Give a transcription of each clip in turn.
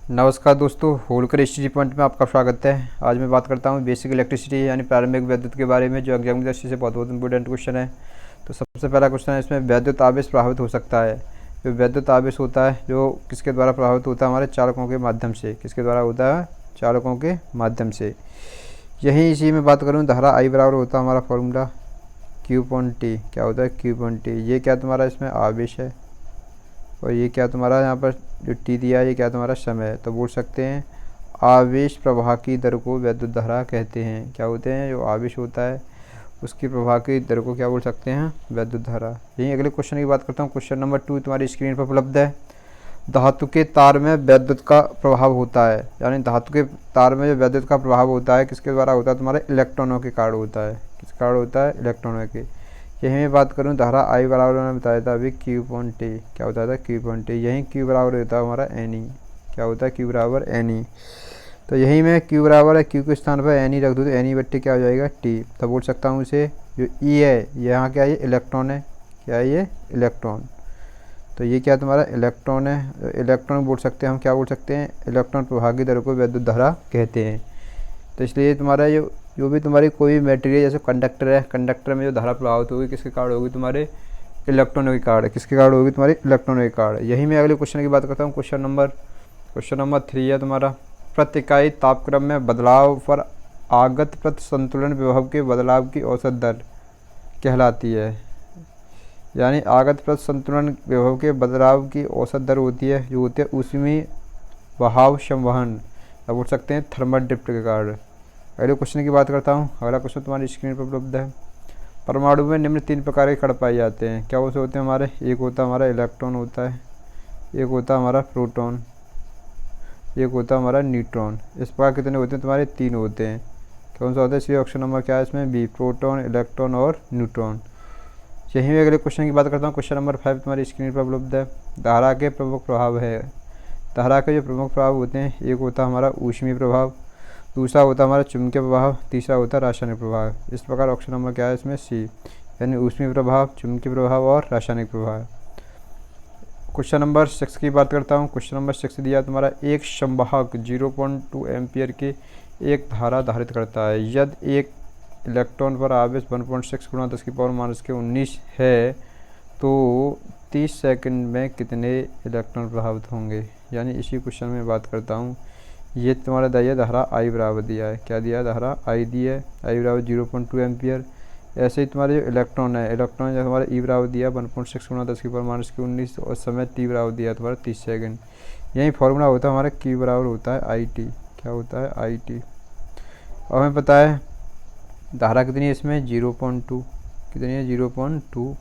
नमस्कार दोस्तों, Holkar history point में आपका स्वागत है। आज मैं बात करता हूँ बेसिक इलेक्ट्रिसिटी यानी प्रारंभिक विद्युत के बारे में, जो एग्जाम की दृष्टि से बहुत बहुत इंपॉर्टेंट क्वेश्चन है। तो सबसे पहला क्वेश्चन है इसमें, विद्युत आवेश प्रभावित हो सकता है। जो विद्युत आवेश होता है जो किसके द्वारा प्रभावित होता है, हमारे चालकों के माध्यम से। किसके द्वारा होता है? चालकों के माध्यम से। यहीं इसी में बात करूँ, धारा आई बराबर होता है हमारा फॉर्मूला क्यू पॉइंट टी। क्या होता है? Q point T. ये क्या तुम्हारा इसमें आवेश है, और ये क्या तुम्हारा यहाँ पर जो टी दिया है, ये क्या तुम्हारा समय है। तो बोल सकते हैं आवेश प्रवाह की दर को विद्युत धारा कहते हैं। क्या होते हैं? जो आवेश होता है उसकी प्रवाह की दर को क्या बोल सकते हैं? विद्युत धारा। यही अगले क्वेश्चन की बात करता हूँ। क्वेश्चन नंबर 2 तुम्हारी स्क्रीन पर उपलब्ध है। धातु के तार में विद्युत का प्रभाव होता है, यानी धातु के तार में जो विद्युत का प्रभाव होता है किसके द्वारा होता है? तुम्हारे इलेक्ट्रॉनों के कारण होता है। किस कारण होता है? इलेक्ट्रॉनों के। यही मैं बात करूं, धारा आई बराबर मैंने बताया था अभी क्यू पॉइंट टी। क्या होता था? Q point T. यही क्यू बराबर होता है हमारा एन ई। क्या होता है? क्यू बराबर एन ई। तो यही मैं क्यू बराबर है, क्यू के स्थान पर एन ई रख दूँ तो एन ई बट्टी क्या हो जाएगा? टी। तो बोल सकता हूँ इसे जो ई है यहाँ क्या है? ये इलेक्ट्रॉन है। क्या है ये? इलेक्ट्रॉन। तो ये क्या तुम्हारा इलेक्ट्रॉन है। इलेक्ट्रॉन बोल सकते हैं हम, क्या बोल सकते हैं? इलेक्ट्रॉन प्रवाह की दर को विद्युत धारा कहते हैं। तो इसलिए तुम्हारा जो भी तुम्हारी कोई मटेरियल जैसे कंडक्टर है, कंडक्टर में जो धारा प्रभावित होगी किसके कारण होगी? तुम्हारे इलेक्ट्रॉनों के कारण। किसके कारण होगी? तुम्हारे इलेक्ट्रॉनों के कारण। यही मैं अगले क्वेश्चन की बात करता हूँ। क्वेश्चन नंबर 3 है तुम्हारा, प्रति इकाई तापक्रम में बदलाव पर आगत प्रति संतुलन विभव के बदलाव की औसत दर कहलाती है। यानी आगत प्रति संतुलन विभव के बदलाव की औसत दर होती है, जो होती है ऊष्मीय बहाव संवहन, या बोल सकते हैं थर्मल ड्रिफ्ट के कारण। अगले क्वेश्चन की बात करता हूँ। अगला क्वेश्चन तुम्हारी स्क्रीन पर उपलब्ध है। परमाणु में निम्न 3 प्रकार के कण पाए जाते हैं। क्या वो से होते हैं हमारे? एक होता है हमारा इलेक्ट्रॉन होता है, एक होता है हमारा प्रोटॉन, एक होता है हमारा न्यूट्रॉन। इस प्रकार कितने होते हैं तुम्हारे? 3 होते हैं। कौन सा होता है? इसलिए ऑप्शन नंबर क्या है इसमें? बी, प्रोटॉन, इलेक्ट्रॉन और न्यूट्रॉन। यहीं में अगले क्वेश्चन की बात करता हूँ। क्वेश्चन नंबर 5 तुम्हारी स्क्रीन पर उपलब्ध है। धारा के प्रमुख प्रभाव है। धारा के जो प्रमुख प्रभाव होते हैं, एक होता है हमारा ऊष्मीय प्रभाव, दूसरा होता है हमारा चुंबकीय प्रभाव, तीसरा होता है रासायनिक प्रभाव। इस प्रकार ऑप्शन नंबर क्या है इसमें? सी, यानी ऊष्मीय प्रभाव, चुंबकीय प्रभाव और रासायनिक प्रभाव। क्वेश्चन नंबर 6 की बात करता हूँ। क्वेश्चन नंबर 6 दिया तुम्हारा, एक संवाहक 0.2 एम्पियर की एक धारा धारित करता है। यदि एक इलेक्ट्रॉन पर आवेश 1.6 गुणा 10⁻⁻19 है तो 30 सेकंड में कितने इलेक्ट्रॉन प्रभावित होंगे? यानी इसी क्वेश्चन में बात करता हूँ। ये तुम्हारा दिया धारा आई बराबर दिया है। क्या दिया है? धारा आई दी है, आई बराबर 0.2 एम्पियर। ऐसे ही तुम्हारे जो इलेक्ट्रॉन है, इलेक्ट्रॉन जो हमारा ई बराबर दिया 1.6 गुणा 10⁻⁻19 और समय टी बराबर दिया तुम्हारा 30 सेकंड। यही फॉर्मूला होता है हमारा क्यू बराबर होता है आई टी। क्या होता है? I T. और हमें पता है धारा कितनी है इसमें? 0.2। कितनी है? 0.2।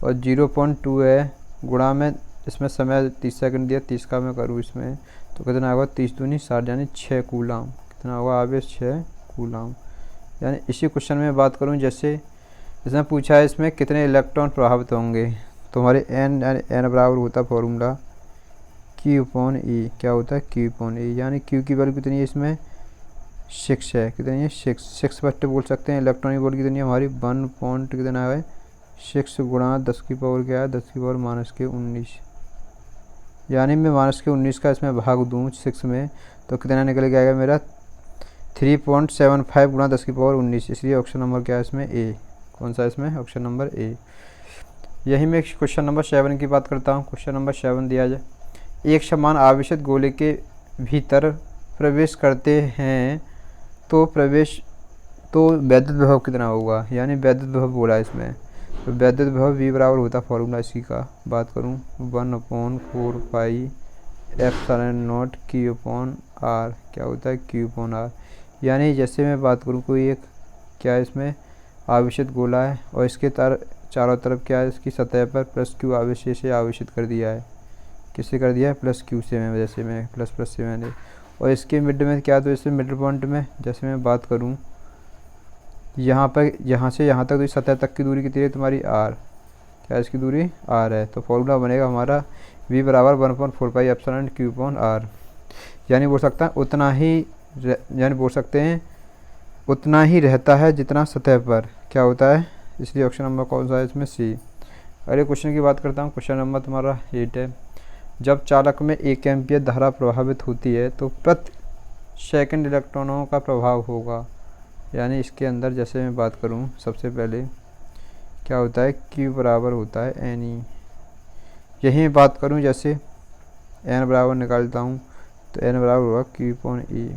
और 0.2 है गुणा में इसमें समय 30 सेकंड दिया, 30 का मैं करूँ इसमें तो कितना होगा? 30 दूनी 60, यानी 6 कूलाम। कितना होगा आवेश? 6 कूलाम। यानी इसी क्वेश्चन में बात करूं, जैसे इसमें पूछा है इसमें कितने इलेक्ट्रॉन प्रभावित होंगे, तो हमारे एन बराबर होता है फॉर्मूला क्यू अपॉन ई। क्या होता है? क्यू अपॉन ई। यानी क्यू की वैल्यू कितनी है इसमें? 6 है। कितनी है? 6 बट्टे बोल सकते हैं। इलेक्ट्रॉन की वैल्यू कितनी है हमारी? 1 पॉइंट कितना है? 6 गुणा 10 की पावर क्या है? 10 की पावर -19। यानी मैं -19 का इसमें भाग दूँ 6 में तो कितना निकल के आएगा मेरा? 3.75 गुणा 10 की पावर 19। इसलिए ऑप्शन नंबर क्या है इसमें? ए। कौन सा इसमें? Option number A. यही मैं क्वेश्चन नंबर 7 की बात करता हूँ। क्वेश्चन नंबर 7 दिया जाए, एक समान आवेशित गोले के भीतर प्रवेश करते हैं तो विद्युत विभव कितना होगा? यानी विद्युत विभव बोला है इसमें, तो विद्युत विभव वी बराबर होता है फॉर्मूला इसी का। बात करूँ 1/4 pi epsilon naught q upon r. क्या होता है? Q upon r. यानी जैसे मैं बात करूँ कोई एक क्या है इसमें आवेशित गोला है और इसके चारों तरफ क्या है? इसकी सतह पर प्लस क्यू आवेश से आवेशित कर दिया है। किससे कर दिया है? प्लस क्यू से। मैं जैसे मैं प्लस से मैंने, और इसके मिड में क्या, तो इसमें मिडल पॉइंट में जैसे मैं बात करूँ यहाँ पर, यहाँ से यहाँ तक तो इस सतह तक की दूरी कितनी है तुम्हारी? आर। क्या इसकी दूरी? आर है। तो फॉर्मूला बनेगा हमारा वी बराबर 1/4 pi epsilon q upon r. यानी बोल सकता है उतना ही, यानी बोल सकते हैं उतना ही रहता है जितना सतह पर क्या होता है। इसलिए ऑप्शन नंबर कौन सा है इसमें? सी। अगले क्वेश्चन की बात करता हूँ। क्वेश्चन नंबर तुम्हारा 8 है, जब चालक में 1 एम्पीयर धारा प्रभावित होती है तो प्रति सेकंड इलेक्ट्रॉनों का प्रभाव होगा। यानी इसके अंदर जैसे मैं बात करूं, सबसे पहले क्या होता है, Q बराबर होता है NE। यही बात करूं जैसे N बराबर निकालता हूं तो N बराबर होगा Q/E।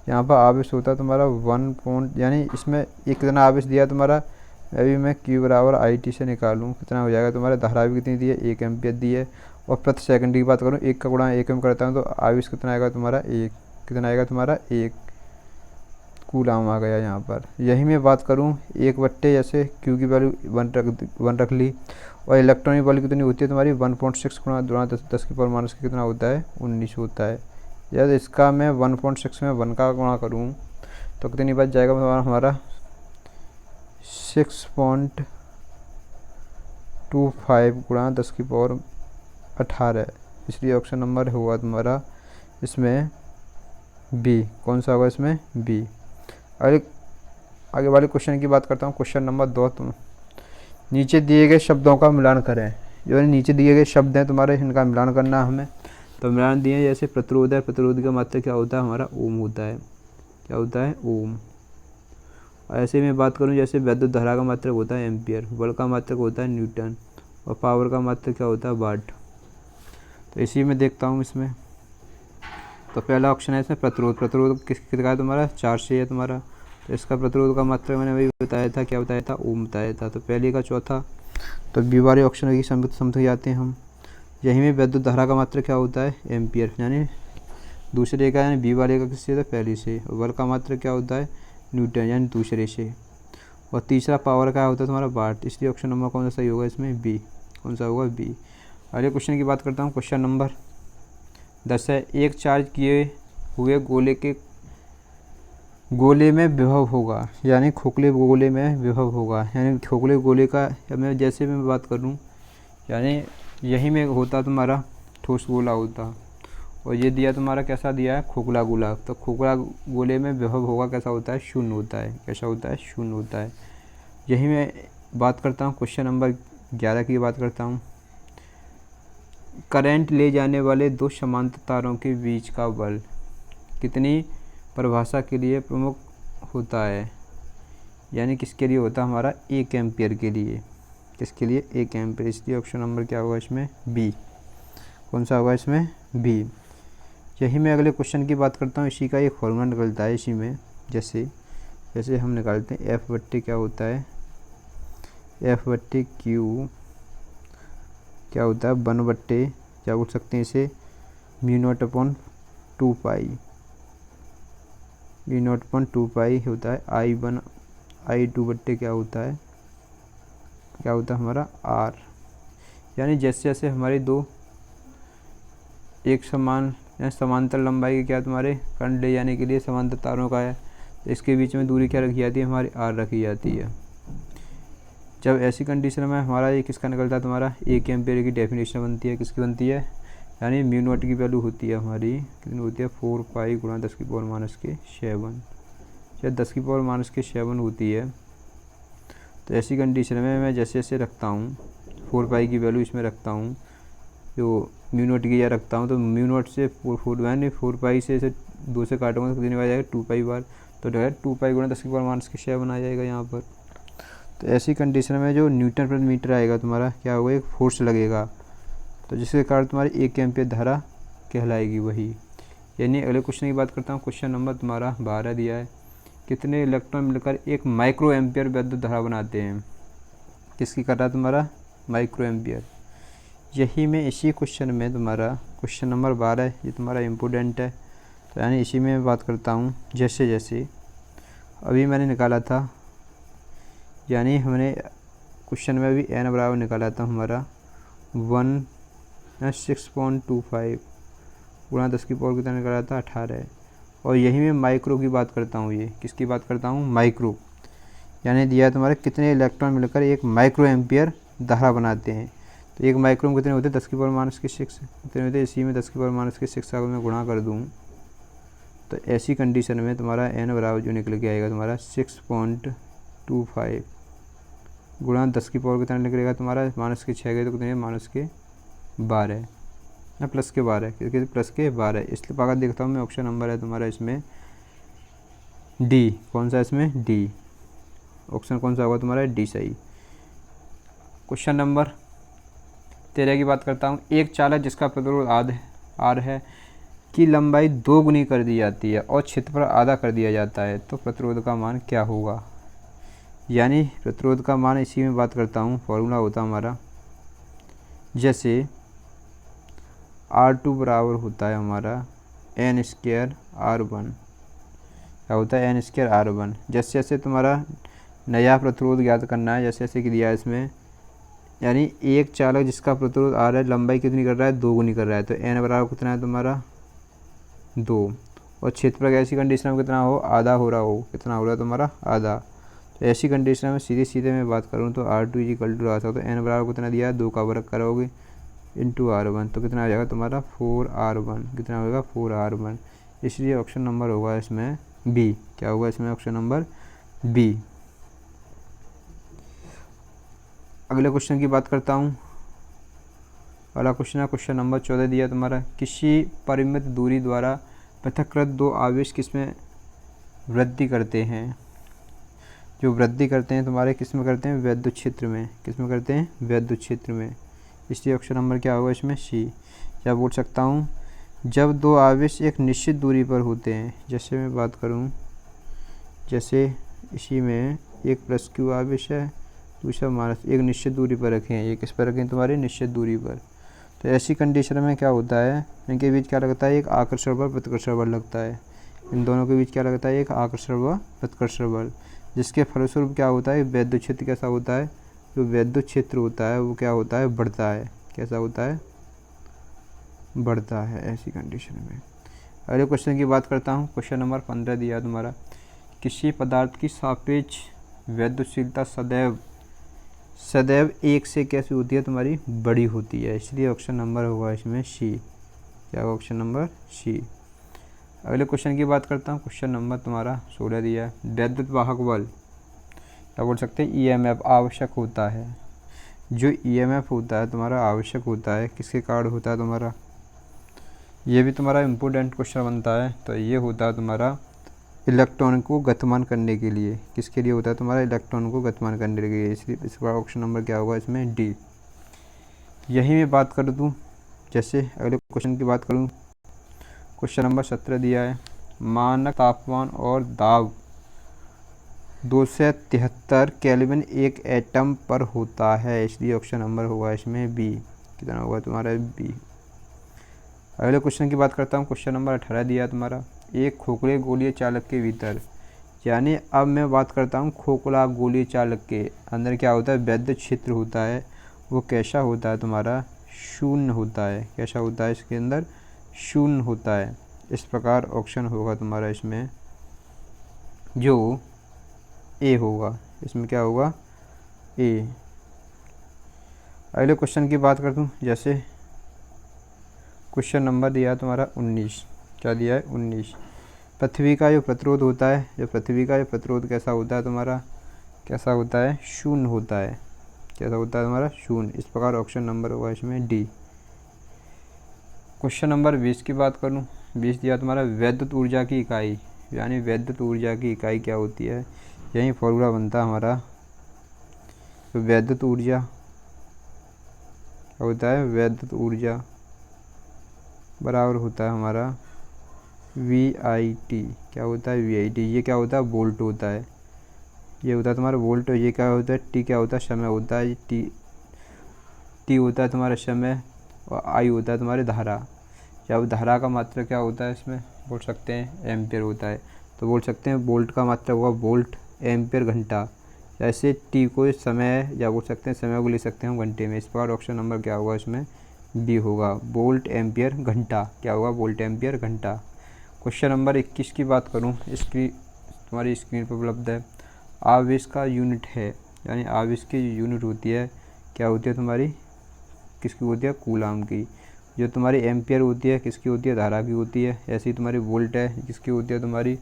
यहाँ पर आवेश होता है तुम्हारा 1 यानी इसमें एक कितना आवेश दिया तुम्हारा, अभी मैं Q बराबर IT से निकालूँ कितना हो जाएगा तुम्हारा, धारा भी कितनी दी है, 1 एम्पीयर दी है। और प्रति सेकंड की बात करूँ, 1 का गुणा 1 में करता हूँ तो आवेश कितना आएगा तुम्हारा, 1 कितना आएगा तुम्हारा, 1 कूलाम आ गया यहाँ पर। यही मैं बात करूँ 1/, जैसे Q की वैल्यू 1 रख ली और इलेक्ट्रॉन की वैल्यू कितनी होती है तुम्हारी 1.6 गुणा 10 की पावर माइनस कितना होता है, 19 होता है। यदि इसका मैं 1.6 में 1 का गुणा करूँ तो कितनी बच जाएगा हमारा 6.25 गुणा 10 की पावर 18। इसलिए ऑप्शन नंबर हुआ तुम्हारा इसमें बी। कौन सा होगा इसमें, बी। आगे वाले क्वेश्चन की बात करता हूँ, क्वेश्चन नंबर 2। तुम नीचे दिए गए शब्दों का मिलान करें। जो नीचे दिए गए शब्द हैं तुम्हारे, इनका मिलान करना है हमें। तो मिलान दिए जैसे प्रतिरोध है, प्रतिरोध का मात्रा क्या होता है हमारा, ओम होता है। क्या होता है, ओम। ऐसे में बात करूं जैसे विद्युत धारा का मात्रक होता है एम्पियर, बल का मात्रक होता है न्यूटन और पावर का मात्रक क्या होता है, वाट। तो इसी में देखता हूं इसमें। तो पहला ऑप्शन है इसमें प्रतिरोध। प्रतिरोध किसका है तुम्हारा, 4 से है तुम्हारा। तो इसका प्रतिरोध का मात्रक मैंने वही बताया था, क्या बताया था, ओम बताया था। तो पहले का चौथा, तो बी वाले ऑप्शन की समझ जाते हैं हम। यही में विद्युत धारा का मात्रक क्या होता है, एम्पियर। यानी दूसरे का, यानी बी वाले का किससे था, पहले से। और बल का मात्रक क्या होता है, न्यूटन, यानी दूसरे से। और तीसरा पावर का होता है तुम्हारा वाट। इसलिए ऑप्शन नंबर कौन सा सही होगा इसमें, बी। कौन सा होगा, बी। अगले क्वेश्चन की बात करता हूँ, क्वेश्चन नंबर 10 है। एक चार्ज किए हुए गोले में विभव होगा, यानी खोखले गोले में विभव होगा। यानी खोखले गोले का मैं जैसे मैं बात करूँ, यानी यही में होता तुम्हारा ठोस गोला होता, और ये दिया तुम्हारा कैसा दिया है, खोखला गोला। तो खोखला गोले में विभव होगा कैसा होता है, शून्य होता है। कैसा होता है, शून्य होता है। यही मैं बात करता हूँ, क्वेश्चन नंबर 11 की बात करता हूँ। करंट ले जाने वाले 2 समांतर तारों के बीच का बल कितनी परिभाषा के लिए प्रमुख होता है। यानी किसके लिए होता है हमारा, 1 एम्पियर के लिए। किसके लिए, 1 एम्पियर। इसलिए ऑप्शन नंबर क्या होगा इसमें, बी। कौन सा होगा इसमें, बी। यही मैं अगले क्वेश्चन की बात करता हूँ। इसी का एक फॉर्मूला निकलता है इसी में। जैसे हम निकालते हैं F/T क्या होता है, F/Q क्या होता है, 1/, क्या बोल सकते हैं इसे, μ0/2π। μ0/2π होता है I1 I2/, क्या होता है हमारा R। यानी जैसे जैसे हमारे दो एक समान या समांतर लंबाई के क्या तुम्हारे करंट ले जाने के लिए समांतर तारों का है, तो इसके बीच में दूरी क्या रखी जाती है, हमारी R रखी जाती है। जब ऐसी कंडीशन में हमारा ये किसका निकलता है तुम्हारा, 1 एम्पियर की डेफिनेशन बनती है। किसकी बनती है, यानी μ0 की वैल्यू होती है हमारी कितनी होती है, 4π गुणा 10 की पावर माइनस के 7, या 10 की पावर माइनस के 7 होती है। तो ऐसी कंडीशन में मैं जैसे जैसे रखता हूँ 4π की वैल्यू इसमें रखता हूँ, जो μ0 की या रखता हूँ, तो μ0 से 4π से इसे 2 से काटूंगा तो कितनी बार जाएगा, 2π बार। तो जो है 2π गुणा 10 की पावर माइनस के 7 आ जाएगा यहाँ पर। तो ऐसी कंडीशन में जो न्यूटन प्रति मीटर आएगा तुम्हारा क्या होगा, एक फोर्स लगेगा, तो जिसके कारण तुम्हारी 1 एम्पियर धारा कहलाएगी वही। यानी अगले क्वेश्चन की बात करता हूँ, क्वेश्चन नंबर तुम्हारा 12 दिया है। कितने इलेक्ट्रॉन मिलकर 1 माइक्रो एम्पियर विद्युत धारा बनाते हैं। किसकी कर रहा है तुम्हारा, माइक्रो एम्पियर। यही में इसी क्वेश्चन में तुम्हारा क्वेश्चन नंबर 12 ये तुम्हारा इम्पोर्टेंट है। तो यानी इसी में बात करता हूँ, जैसे जैसे अभी मैंने निकाला था, यानी हमने क्वेश्चन में अभी n बराबर निकाला था हमारा 6.25 गुणा 10 की पावर कितना निकाला था, 18। और यही मैं माइक्रो की बात करता हूँ। ये किसकी बात करता हूँ, माइक्रो। यानी दिया है तुम्हारे कितने इलेक्ट्रॉन मिलकर 1 माइक्रो एम्पियर धारा बनाते हैं। तो 1 माइक्रो में कितने होते हैं, 10 की पावर माइनस के 6 कितने होते हैं, इसी में 10 की पावर माइनस के 6 अगर मैं गुणा कर दूँ तो ऐसी कंडीशन में तुम्हारा n बराबर जो निकल के आएगा तुम्हारा 6.25 गुणा 10 की पावर कितना निकलेगा तुम्हारा, माइनस के 6 गए तो कितने, माइनस के 12। ना प्लस के बार है, क्योंकि प्लस के बार है, इसलिए पाकर देखता हूँ मैं। ऑप्शन नंबर है तुम्हारा इसमें डी। कौन सा इसमें? डी। ऑप्शन कौन सा होगा तुम्हारा? डी सही। क्वेश्चन नंबर 13 की बात करता हूँ। एक चालक जिसका प्रतिरोध आर है की लंबाई 2 गुनी कर दी जाती है और क्षेत्रफल आधा कर दिया जाता है, तो प्रतिरोध का मान क्या होगा? यानी प्रतिरोध का मान इसी में बात करता हूँ, फॉर्मूला होता हमारा, जैसे R2 बराबर होता है हमारा n² R1। क्या होता है? n² R1। जैसे जैसे तुम्हारा नया प्रतिरोध ज्ञात करना है, जैसे जैसे कि दिया है इसमें, यानी एक चालक जिसका प्रतिरोध R है, लंबाई कितनी कर रहा है? 2 गुनी कर रहा है, तो n बराबर कितना है तुम्हारा? 2। और क्षेत्रफल ऐसी कंडीशन में कितना हो? आधा हो रहा हो। कितना हो रहा है तुम्हारा? आधा। तो ऐसी कंडीशन में सीधे सीधे मैं बात करूँ तो R2 = आ सकता है, n बराबर कितना दिया है? 2 का वर्ग करोगे इंटू R1, तो कितना आ जाएगा तुम्हारा? 4R1। कितना होगा? 4R1। इसलिए ऑप्शन नंबर होगा इसमें बी। क्या होगा इसमें? Option number B. अगले क्वेश्चन की बात करता हूँ। अगला क्वेश्चन है क्वेश्चन नंबर 14 दिया तुम्हारा। किसी परिमित दूरी द्वारा पृथक्कृत 2 आवेश किसमें वृद्धि करते हैं? जो वृद्धि करते हैं तुम्हारे किसमें करते हैं? वैद्युत क्षेत्र में। किसमें करते हैं? वैद्युत क्षेत्र में। इसलिए ऑप्शन नंबर क्या होगा इसमें? सी। या बोल सकता हूँ, जब 2 आवेश एक निश्चित दूरी पर होते हैं, जैसे मैं बात करूँ, जैसे इसी में एक प्लस क्यू आवेश है, दूसरा माइनस, एक निश्चित दूरी पर रखे हैं, ये किस पर रखें? तुम्हारी निश्चित दूरी पर। तो ऐसी कंडीशन में क्या होता है? इनके बीच क्या लगता है? एक आकर्षण बल, प्रतिकर्षण बल लगता है। इन दोनों के बीच क्या लगता है? एक आकर्षण बल, प्रतिकर्षण बल, जिसके फलस्वरूप क्या होता है? वैद्युत क्षेत्र कैसा होता है? जो वैद्युत क्षेत्र होता है वो क्या होता है? बढ़ता है। कैसा होता है? बढ़ता है ऐसी कंडीशन में। अगले क्वेश्चन की बात करता हूँ। क्वेश्चन नंबर 15 दिया तुम्हारा। किसी पदार्थ की सापेक्ष वैद्युतशीलता सदैव 1 से कैसी होती है? तुम्हारी बड़ी होती है। इसलिए ऑप्शन नंबर होगा इसमें सी। क्या होगा? Option number C. अगले क्वेश्चन की बात करता हूँ। क्वेश्चन नंबर तुम्हारा 16 दिया है। वैद्युत वाहक बल, क्या बोल सकते हैं? EMF आवश्यक होता है। जो EMF होता है तुम्हारा आवश्यक होता है, किसके कारण होता है तुम्हारा? ये भी तुम्हारा इम्पोर्टेंट क्वेश्चन बनता है। तो ये होता है तुम्हारा इलेक्ट्रॉन को गतिमान करने के लिए। किसके लिए होता है तुम्हारा? इलेक्ट्रॉन को गतिमान करने के लिए। इसलिए इसका ऑप्शन नंबर क्या होगा इसमें? डी। यही मैं बात कर दूँ, जैसे अगले क्वेश्चन की बात करूँ। क्वेश्चन नंबर 17 दिया है। मानक तापमान और दाब 273 केल्विन एक एटम पर होता है। इसलिए ऑप्शन नंबर होगा इसमें बी। कितना होगा तुम्हारा? बी। अगले क्वेश्चन की बात करता हूँ। क्वेश्चन नंबर 18 दिया है तुम्हारा। एक खोखले गोलीय चालक के भीतर, यानी अब मैं बात करता हूँ खोखला गोलीय चालक के अंदर क्या होता है? वैद्युत क्षेत्र होता है। वो कैसा होता है तुम्हारा? शून्य होता है। कैसा होता है? इसके अंदर शून्य होता है। इस प्रकार ऑप्शन होगा तुम्हारा इसमें जो ए होगा। इसमें क्या होगा? ए। अगले क्वेश्चन की बात करता हूँ। जैसे क्वेश्चन नंबर दिया है तुम्हारा 19। क्या दिया है? 19। पृथ्वी का जो प्रतिरोध होता है, जो पृथ्वी का जो प्रतिरोध कैसा होता है तुम्हारा? कैसा होता है? शून्य होता है। कैसा होता है तुम्हारा? शून्य। इस प्रकार ऑप्शन नंबर होगा इसमें डी। क्वेश्चन नंबर 20 की बात करूँ। 20 दिया तुम्हारा। वैद्युत ऊर्जा की इकाई, यानी वैद्युत ऊर्जा की इकाई क्या होती है? यही फॉर्मूला बनता है हमारा। तो वैद्युत ऊर्जा क्या होता है? वैद्युत ऊर्जा बराबर होता है हमारा VIT। क्या होता है? VIT। ये क्या होता है? वोल्ट होता है। ये होता है तुम्हारा वोल्ट। ये क्या होता है? T क्या होता है? समय होता है। T होता है तुम्हारा समय, और I होता है तुम्हारी धारा। जब धारा का मात्रा क्या होता है इसमें? बोल सकते हैं एम्पियर होता है। तो बोल सकते हैं वोल्ट का मात्रा होगा वोल्ट, एम्पियर घंटा। ऐसे टी को समय, या बोल सकते हैं समय को ले सकते हैं हम घंटे में। इस प्रकार ऑप्शन नंबर क्या होगा इसमें? बी होगा। वोल्ट एम्पियर घंटा। क्या होगा? वोल्ट एम्पियर घंटा। क्वेश्चन नंबर 21 की बात करूँ। इसकी तुम्हारी स्क्रीन पर उपलब्ध है। आवेश का यूनिट है, यानी आवेश की यूनिट होती है, क्या होती है तुम्हारी? किसकी होती है? कूलाम की। जो तुम्हारी एम्पियर होती है किसकी होती है? धारा की होती है। ऐसी तुम्हारी वोल्ट है, किसकी होती है? तुम्हारी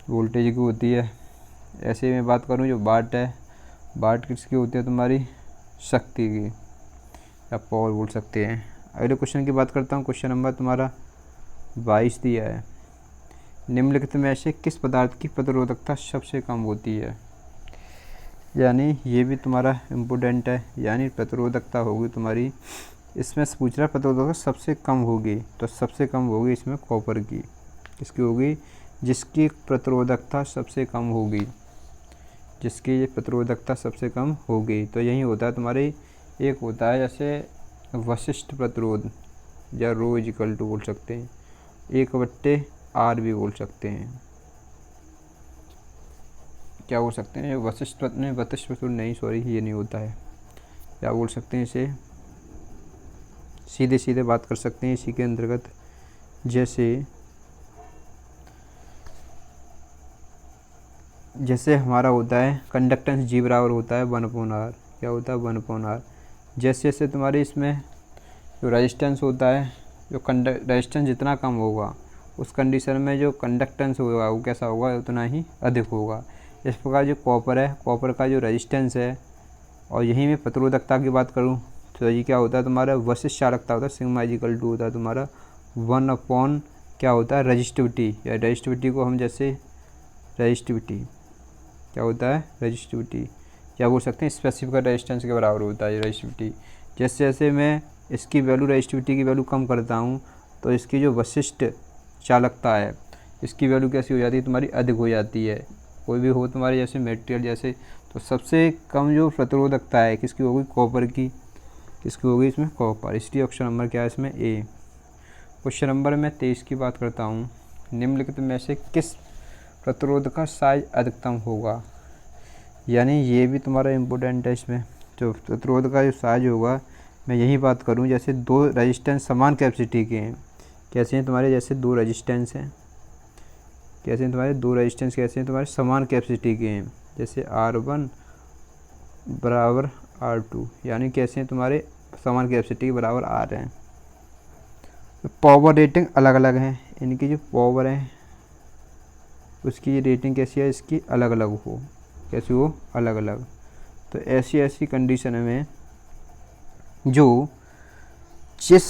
वोल्टेज की होती है। ऐसे में बात करूँ जो वाट है, वाट किसकी होती है? तुम्हारी शक्ति की, या पावर बोल सकते हैं। अगले क्वेश्चन की बात करता हूँ। क्वेश्चन नंबर तुम्हारा 22 दिया है, निम्नलिखित में से किस पदार्थ की प्रतिरोधकता सबसे कम होती है। यानी ये भी तुम्हारा इम्पोर्टेंट है, यानी प्रतिरोधकता होगी तुम्हारी, इसमें से पूछ रहा है प्रतिरोधकता सबसे कम होगी, तो सबसे कम होगी इसमें कॉपर की। किसकी होगी? जिसकी प्रतिरोधकता सबसे कम होगी, जिसकी प्रतिरोधकता सबसे कम होगी। तो यही होता है तुम्हारी, एक होता है जैसे वशिष्ठ प्रतिरोध या रो इजिकल टू बोल सकते हैं, 1/R भी बोल सकते हैं। क्या बोल सकते हैं? वशिष्ठ प्रतिरोध नहीं, सॉरी ये नहीं होता है। क्या बोल सकते हैं इसे? सीधे सीधे बात कर सकते हैं इसी के अंतर्गत। जैसे हमारा होता है कंडक्टेंस G बराबर होता है 1/R। क्या होता है? 1/R। जैसे जैसे तुम्हारे इसमें जो रेजिस्टेंस होता है, जो रेजिस्टेंस जितना कम होगा उस कंडीशन में जो कंडक्टेंस होगा वो कैसा होगा? उतना ही अधिक होगा। इस प्रकार जो कॉपर है, कॉपर का जो रेजिस्टेंस है, और यहीं में प्रतिरोधकता की बात करूँ तो ये क्या होता है तुम्हारा? वशिष्ठ चालकता होता है, सिग्मा इजिकल टू होता है तुम्हारा 1 क्या होता है? रजिस्टिविटी, या रजिस्टिविटी को हम जैसे रजिस्टिविटी क्या होता है? रजिस्टिविटी, क्या बोल सकते हैं? स्पेसिफिक रेजिस्टेंस के बराबर होता है रजिस्टिविटी। जैसे जैसे मैं इसकी वैल्यू, रजिस्टिविटी की वैल्यू कम करता हूँ तो इसकी जो वशिष्ठ चालकता है इसकी वैल्यू कैसी हो जाती है? तुम्हारी अधिक हो जाती है। कोई भी हो तुम्हारे जैसे मटेरियल जैसे, तो सबसे कम जो प्रतिरोधकता है किसकी होगी? कॉपर की। किसकी होगी इसमें? कॉपर। इसलिए ऑप्शन नंबर क्या है इसमें? ए। क्वेश्चन नंबर मैं 23 की बात करता हूँ। निम्नलिखित में से किस प्रतिरोध का साइज अधिकतम होगा। यानी ये भी तुम्हारा इम्पोर्टेंट है। इसमें जो प्रतिरोध का जो साइज होगा, मैं यही बात करूँ जैसे दो रेजिस्टेंस समान कैपेसिटी के हैं। कैसे हैं तुम्हारे? जैसे दो रेजिस्टेंस हैं, कैसे हैं तुम्हारे? दो रेजिस्टेंस कैसे हैं तुम्हारे? समान कैपेसिटी के हैं। जैसे R1 बराबर R2, यानी कैसे हैं तुम्हारे? समान कैपेसिटी के बराबर आ रहे हैं। तो पावर रेटिंग अलग अलग है, इनकी जो पावर है उसकी रेटिंग कैसी है? इसकी अलग अलग हो। कैसी हो? अलग अलग। तो ऐसी कंडीशन में जो जिस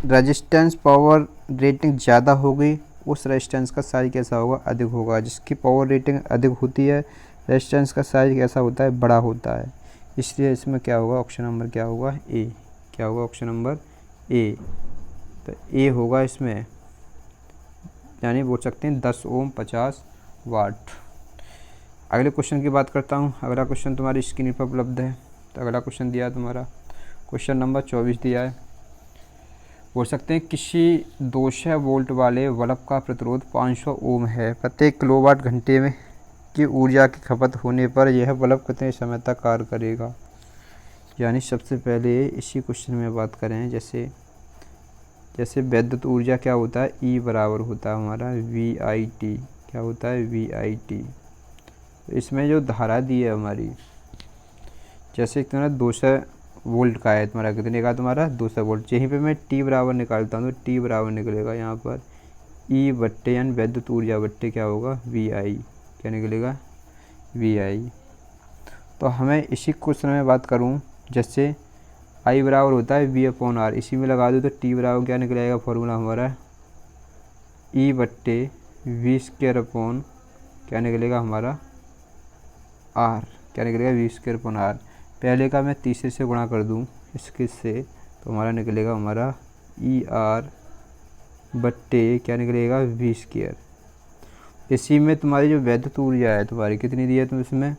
रेजिस्टेंस पावर रेटिंग ज़्यादा होगी उस रेजिस्टेंस का साइज कैसा होगा? अधिक होगा। जिसकी पावर रेटिंग अधिक होती है रेजिस्टेंस का साइज कैसा होता है? बड़ा होता है। इसलिए इसमें क्या होगा? ऑप्शन नंबर क्या होगा? ए। क्या होगा? Option number A. तो ए होगा इसमें, यानी बोल सकते हैं 10 ओम 50 वाट। अगले क्वेश्चन की बात करता हूँ। अगला क्वेश्चन तुम्हारी स्क्रीन पर उपलब्ध है। तो अगला क्वेश्चन दिया है तुम्हारा, क्वेश्चन नंबर 24 दिया है। बोल सकते हैं किसी 200 वोल्ट वाले बल्ब का प्रतिरोध 500 ओम है। प्रत्येक किलोवाट घंटे में की ऊर्जा की खपत होने पर यह बल्ब कितने समय तक कार्य करेगा। यानी सबसे पहले इसी क्वेश्चन में बात करें, जैसे विद्युत ऊर्जा क्या होता है? ई बराबर होता है हमारा VIT। क्या होता है? VIT। इसमें जो धारा दी है हमारी, जैसे तुम्हारा 200 वोल्ट का है, तुम्हारा कितने का? तुम्हारा 200 वोल्ट। यहीं पे मैं टी बराबर निकालता हूँ तो टी बराबर निकलेगा यहाँ पर ई बट्टे, यानी विद्युत ऊर्जा बट्टे क्या होगा? VI। क्या निकलेगा? VI। तो हमें इसी क्वेश्चन में बात करूँ, जैसे आई बराबर होता है V/R, इसी में लगा दूँ तो टी बराबर क्या निकलेगा? फॉर्मूला हमारा ई बट्टे V² क्या निकलेगा हमारा? R। क्या निकलेगा? V²/R। पहले का मैं तीसरे से गुणा कर दूँ इसके से, तो हमारा निकलेगा हमारा ER बट्टे क्या निकलेगा? V²। इसी में तुम्हारी जो विद्युत ऊर्जा है तुम्हारी कितनी दी है? तुम इसमें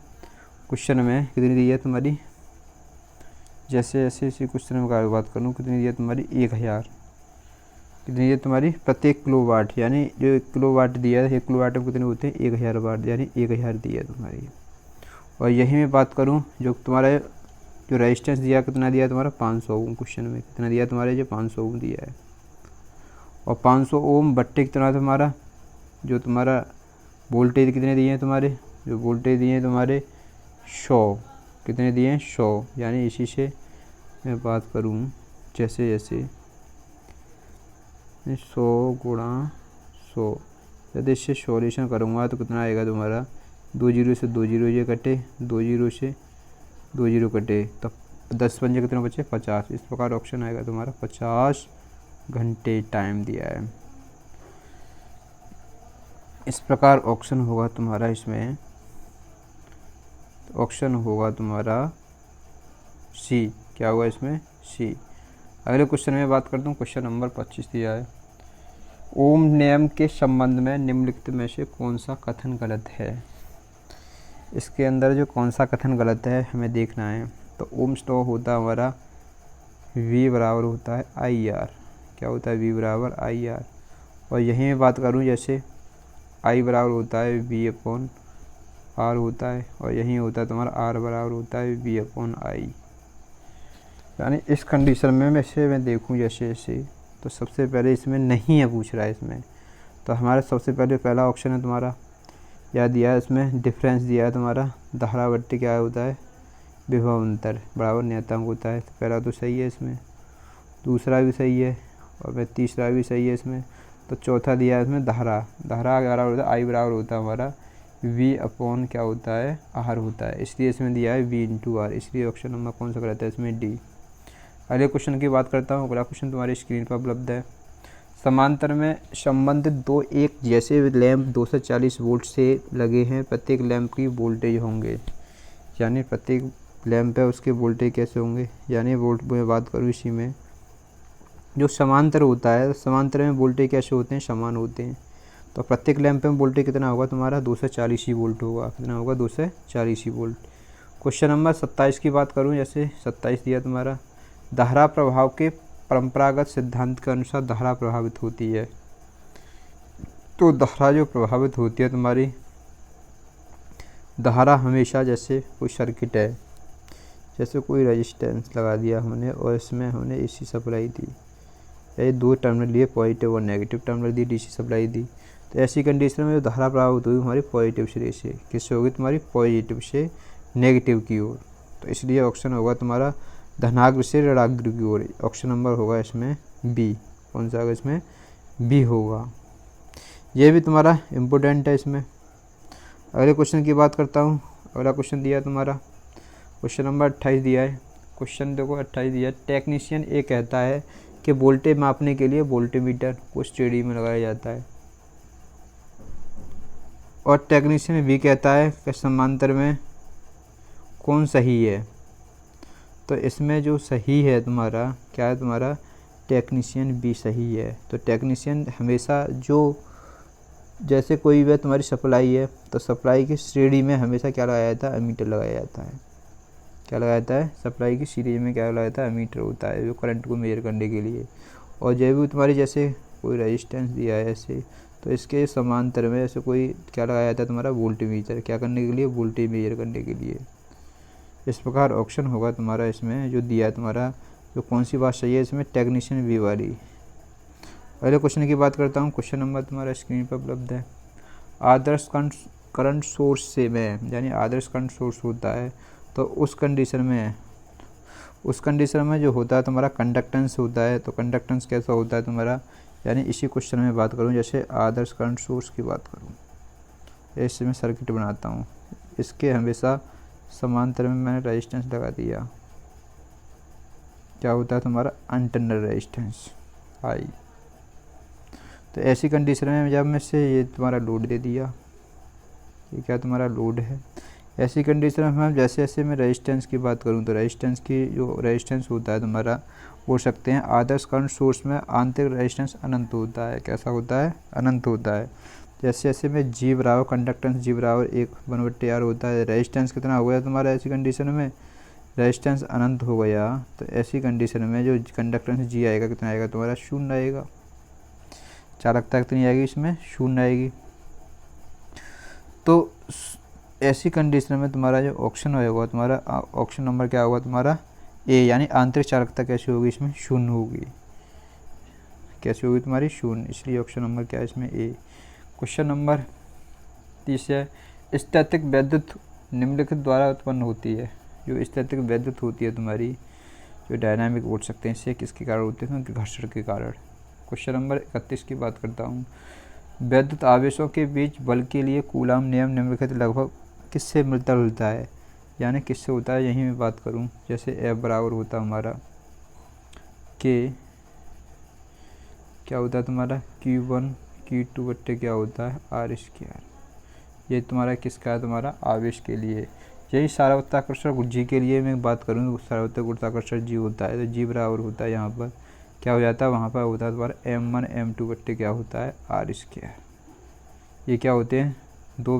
क्वेश्चन में कितनी दी है तुम्हारी? जैसे इसी क्वेश्चन में बात करूँ, कितनी दी है तुम्हारी? 1000। कितनी है तुम्हारी? प्रत्येक किलोवाट, यानी जो 1 किलोवाट दिया है, 1 किलोवाट में कितने होते हैं? 1000 वाट, यानी 1000 दी है तुम्हारी। और यही मैं बात करूं जो तुम्हारा जो रेजिस्टेंस दिया कितना दिया तुम्हारा? 500 ओम। क्वेश्चन में कितना दिया तुम्हारे? जो 500 ओम दिया है। और 500 ओम बट्टे कितना तुम्हारा? जो तुम्हारा वोल्टेज कितने दिए हैं तुम्हारे? जो वोल्टेज दिए हैं तुम्हारे 100। कितने दिए हैं? 100। यानी इसी से मैं बात करूं, जैसे 100 गुणा 100, यदि इससे सॉल्यूशन करूँगा तो कितना आएगा तुम्हारा? 2 जीरो से 2 जीरो ये कटे, 2 जीरो से 2 जीरो कटे, तब 10 पंजे कितने बचे? 50। इस प्रकार ऑप्शन आएगा तुम्हारा 50 घंटे टाइम दिया है। इस प्रकार ऑप्शन होगा तुम्हारा इसमें, ऑप्शन होगा तुम्हारा सी। क्या होगा इसमें? सी। अगले क्वेश्चन में बात करता हूँ, क्वेश्चन नंबर 25 दिया है, ओम नियम के संबंध में निम्नलिखित में से कौन सा कथन गलत है। इसके अंदर जो कौन सा कथन गलत है हमें देखना है। तो ओम्स लॉ होता है हमारा V बराबर होता है IR। क्या होता है? V बराबर IR। और यहीं मैं बात करूँ जैसे I बराबर होता है V अपॉन R होता है, और यहीं होता है तुम्हारा R बराबर होता है V अपॉन I। यानी इस कंडीशन में मैं देखूँ जैसे तो सबसे पहले इसमें नहीं है पूछ रहा है इसमें। तो हमारा सबसे पहले पहला ऑप्शन है तुम्हारा, या दिया है इसमें डिफरेंस दिया है तुम्हारा, धारावर्ती क्या होता है? विभव अंतर बराबर नियतांक होता है। तो पहला तो सही है इसमें, दूसरा भी सही है, और तीसरा भी सही है इसमें। तो चौथा दिया है इसमें धारा बराबर होता है आई बराबर होता है हमारा V अपॉन क्या होता है? R होता है। इसलिए इसमें दिया है V इंटू R। इसलिए ऑप्शन नंबर कौन सा रहता है इसमें? डी। अगले क्वेश्चन की बात करता हूँ। अगला क्वेश्चन तुम्हारी स्क्रीन पर उपलब्ध है। समांतर में संबंधित दो एक जैसे लैंप 240 वोल्ट से लगे हैं, प्रत्येक लैंप की वोल्टेज होंगे। यानी प्रत्येक लैंप है उसके वोल्टेज कैसे होंगे? यानी वोल्ट में बात करूँ इसी में, जो समांतर होता है, समांतर में वोल्टेज कैसे होते हैं? समान होते हैं। तो प्रत्येक लैंप में वोल्टेज कितना होगा तुम्हारा? 240 ही वोल्ट होगा। कितना होगा? 240 ही वोल्ट। क्वेश्चन नंबर 27 की बात करूँ, जैसे 27 दिया तुम्हारा, धारा प्रभाव के परंपरागत सिद्धांत के अनुसार धारा प्रभावित होती है। तो धारा जो प्रभावित होती है तुम्हारी, धारा हमेशा जैसे कोई सर्किट है, जैसे कोई रेजिस्टेंस लगा दिया हमने और इसमें हमने एसी सप्लाई दी, ये दो टर्मिनल लिए पॉजिटिव और नेगेटिव टर्मिनल दी, डीसी सप्लाई दी। तो ऐसी कंडीशन में जो धारा प्रभावित होगी हमारी पॉजिटिव सिरे से, किससे होगी? तुम्हारी पॉजिटिव से नेगेटिव की ओर। तो इसलिए ऑप्शन होगा तुम्हारा धनाग्र से ऋणाग्र की ओर। ऑप्शन नंबर होगा इसमें बी। कौन सा होगा इसमें? बी होगा। ये भी तुम्हारा इम्पोर्टेंट है इसमें। अगले क्वेश्चन की बात करता हूँ। अगला क्वेश्चन दिया है तुम्हारा, क्वेश्चन नंबर 28 दिया है। क्वेश्चन देखो 28 दिया है, टेक्नीशियन ए कहता है कि वोल्टेज मापने के लिए वोल्टमीटर को स्टेडी में लगाया जाता है, और टेक्नीशियन बी कहता है कि समांतर में कौन सही है। तो इसमें जो सही है तुम्हारा क्या है? तुम्हारा टेक्नीशियन बी सही है। तो टेक्नीशियन हमेशा जो, जैसे कोई भी तुम्हारी सप्लाई है तो सप्लाई की श्रेणी में हमेशा क्या लगाया जाता है? एमीटर लगाया जाता है। क्या लगाया जाता है? सप्लाई की श्रेणी में क्या लगाया जाता है? एमीटर होता है, जो करंट को मेजर करने के लिए। और जब भी तुम्हारी जैसे कोई रेजिस्टेंस दिया है ऐसे, तो इसके समांतर में ऐसे कोई क्या लगाया जाता है? तुम्हारा वोल्टमीटर। क्या करने के लिए? वोल्टेज मेजर करने के लिए। इस प्रकार ऑप्शन होगा तुम्हारा इसमें जो दिया है तुम्हारा, जो कौन सी बात सही है इसमें? टेक्नीशियन बी वाली। अगले क्वेश्चन की बात करता हूँ। क्वेश्चन नंबर तुम्हारा स्क्रीन पर उपलब्ध है। आदर्श करंट सोर्स से में, यानी आदर्श करंट सोर्स होता है तो उस कंडीशन में जो होता है तुम्हारा कंडक्टेंस होता है। तो कंडक्टेंस कैसा होता है तुम्हारा? यानी इसी क्वेश्चन में बात करूँ, जैसे आदर्श करंट सोर्स की बात करूँ, ऐसे मैं सर्किट बनाता हूँ, इसके हमेशा समांतर में मैंने रेजिस्टेंस लगा दिया। क्या होता है तुम्हारा? Internal resistance I. तो ऐसी कंडीशन में जब मैं से ये तुम्हारा लोड दे दिया, ये क्या तुम्हारा लोड है। ऐसी कंडीशन में हम जैसे जैसे मैं रेजिस्टेंस की बात करूँ, तो रेजिस्टेंस की जो रेजिस्टेंस होता है तुम्हारा, बोल सकते हैं आदर्श करंट सोर्स में आंतरिक रेजिस्टेंस अनंत होता है। कैसा होता है? अनंत होता है। जैसे जैसे में जी बराबर कंडक्टेंस जी बराबर 1/R होता है, रेजिस्टेंस कितना हो गया तुम्हारा? ऐसी कंडीशन में रेजिस्टेंस अनंत हो गया, तो ऐसी कंडीशन में जो कंडक्टेंस जी आएगा कितना आएगा तुम्हारा? 0 आएगा। चालकता कितनी आएगी इसमें? 0 आएगी। तो ऐसी कंडीशन में तुम्हारा जो ऑप्शन होगा तुम्हारा, ऑप्शन नंबर क्या होगा तुम्हारा? ए। यानी आंतरिक चालकता कैसी होगी इसमें? 0 होगी। कैसी होगी तुम्हारी? 0। इसलिए ऑप्शन नंबर क्या है इसमें? ए। क्वेश्चन नंबर 30 है, स्थैतिक वैद्युत निम्नलिखित द्वारा उत्पन्न होती है। जो स्थैतिक वैद्युत होती है तुम्हारी, जो डायनामिक बोल सकते हैं, इससे किसके कारण होती है? घर्षण के कारण। क्वेश्चन नंबर 31 की बात करता हूँ। वैद्युत आवेशों के बीच बल के लिए कूलाम नियम निम्नलिखित लगभग किससे मिलता जुलता है? यानी किससे होता है? यहीं मैं बात करूँ, जैसे F बराबर होता है हमारा के क्या होता है तुम्हारा Q1 Q2 बट्टे क्या होता है R स्क्वायर। ये तुम्हारा किसका है, तुम्हारा आवेश के लिए। यही सार्वत्रिक जी के लिए मैं बात करूँ तो सार्वत्रिक गुरुत्वाकर्षण जी होता है, तो जी बराबर होता है यहाँ पर क्या हो जाता है, वहाँ पर होता है तुम्हारा M1 M2 बट्टे क्या होता है R स्क्वायर। ये क्या होते हैं, दो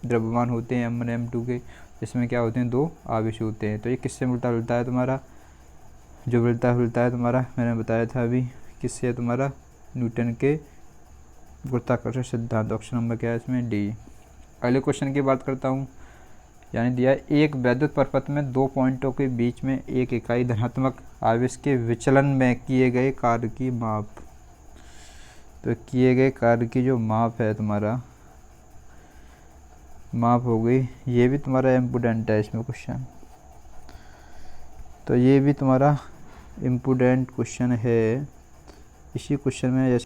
द्रव्यमान होते हैं M1 M2 के, इसमें क्या होते हैं, दो आवेश होते हैं। तो ये किससे मिलता जुलता है तुम्हारा, जो मिलता जुलता है तुम्हारा मैंने बताया था अभी, किससे है तुम्हारा, न्यूटन के गुरुत्वाकर्षण सिद्धांत। ऑप्शन नंबर क्या है इसमें, डी। अगले क्वेश्चन की बात करता हूँ, यानी दिया एक वैद्युत परपथ में दो पॉइंटों के बीच में एक इकाई धनात्मक आवेश के विचलन में किए गए कार्य की माप। तो किए गए कार्य की जो माप है तुम्हारा, माप हो गई, ये भी तुम्हारा इम्पोर्टेंट है इसमें क्वेश्चन। तो ये भी तुम्हारा इम्पोर्टेंट क्वेश्चन है। इसी क्वेश्चन में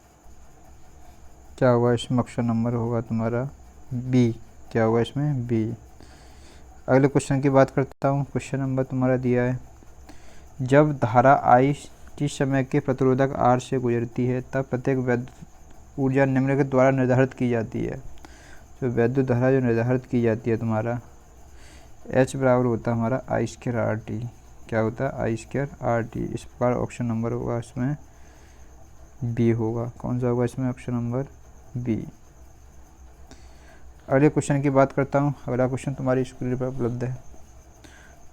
क्या होगा, इसमें ऑप्शन नंबर होगा तुम्हारा बी। क्या होगा इसमें, बी। अगले क्वेश्चन की बात करता हूँ। क्वेश्चन नंबर तुम्हारा दिया है, जब धारा I टी समय के प्रतिरोधक R से गुजरती है तब प्रत्येक वैद्युत ऊर्जा निम्नलिखित द्वारा निर्धारित की जाती है। तो वैद्युत धारा जो निर्धारित की जाती है तुम्हारा, H बराबर होता है हमारा I स्क्वायर आर टी। क्या होता है, I स्क्वायर आर टी। इस प्रकार ऑप्शन नंबर होगा इसमें बी होगा। कौन सा होगा इसमें, ऑप्शन नंबर बी। अगले क्वेश्चन की बात करता हूँ। अगला क्वेश्चन तुम्हारी स्क्रीन पर उपलब्ध है।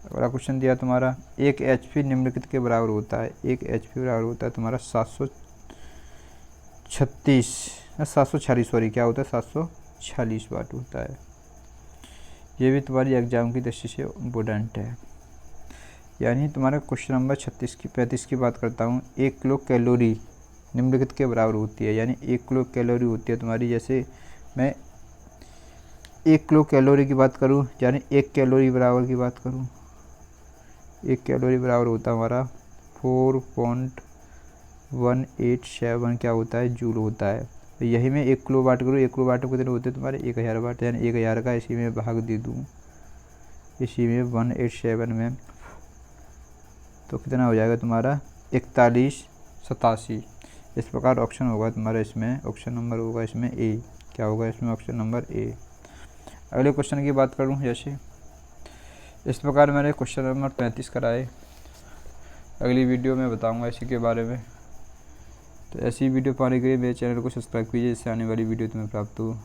अगला क्वेश्चन दिया तुम्हारा, एक HP निम्नलिखित के बराबर होता है। एक HP बराबर होता है तुम्हारा 746 सॉरी, क्या होता है 746 वाट होता है। ये भी तुम्हारी एग्जाम की दृष्टि से इम्पोर्टेंट है। यानी तुम्हारा क्वेश्चन नंबर 35 की बात करता हूँ। 1 किलो कैलोरी निम्नलिखित के बराबर होती है। यानी 1 किलो कैलोरी होती है तुम्हारी, जैसे मैं 1 किलो कैलोरी की बात करूं, यानी 1 कैलोरी बराबर की बात करूं, 1 कैलोरी बराबर होता है हमारा 4.187 क्या होता है, जूल होता है। तो यही मैं 1 किलो वाट करूँ, 1 किलो वाट कितने होते हैं तुम्हारे 1000 वाट, यानी 1000 का इसी में भाग दे दूँ, इसी में 187 में, तो कितना हो जाएगा तुम्हारा 4187। इस प्रकार ऑप्शन होगा तुम्हारा इसमें, ऑप्शन नंबर होगा इसमें ए। क्या होगा इसमें, ऑप्शन नंबर ए। अगले क्वेश्चन की बात करूं, जैसे इस प्रकार मैंने क्वेश्चन नंबर 35 कराए। अगली वीडियो में बताऊंगा इसी के बारे में। तो ऐसी वीडियो पाने के लिए मेरे चैनल को सब्सक्राइब कीजिए, जिससे आने वाली वीडियो तुम्हें प्राप्त हो।